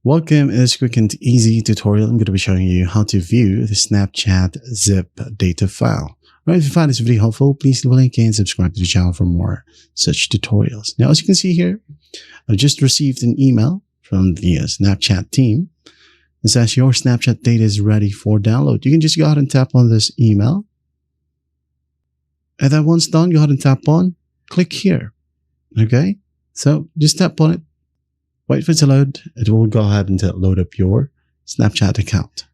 Welcome in this quick and easy tutorial. I'm going to be showing you how to view the Snapchat zip data file. Right, if you find this video helpful, please leave a like and subscribe to the channel for more such tutorials. Now, as you can see here, I've just received an email from the Snapchat team. It says your Snapchat data is ready for download. You can just go ahead and tap on this email. And then once done, go ahead and tap on click here. Okay, so just tap on it. Wait for it to load. It will go ahead and load up your Snapchat account.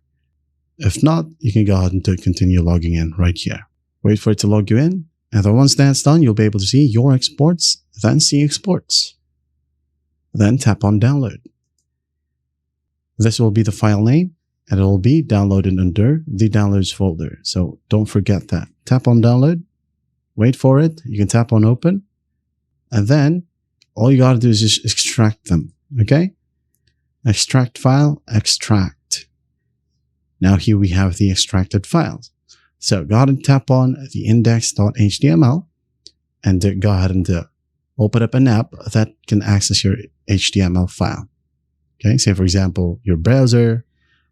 If not, you can go ahead and continue logging in right here. Wait for it to log you in. And then once that's done, you'll be able to see your exports, then see exports. Then tap on download. This will be the file name and it will be downloaded under the downloads folder. So don't forget that. Tap on download. Wait for it. You can tap on open. And then all you gotta do is just extract them. Okay, extract file, extract. Now here we have the extracted files. So go ahead and tap on the index.html and go ahead and open up an app that can access your HTML file. Okay, say for example, your browser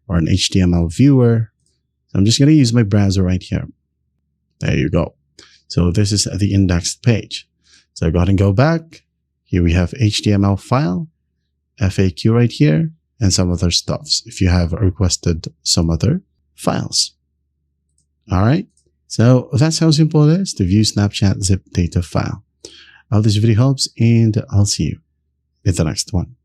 or an HTML viewer. So I'm just going to use my browser right here. There you go. So this is the indexed page. So go ahead and go back. Here we have HTML file, FAQ right here, and some other stuffs if you have requested some other files. All right, so that's how simple it is to view Snapchat zip data file. I hope this video helps, and I'll see you in the next one.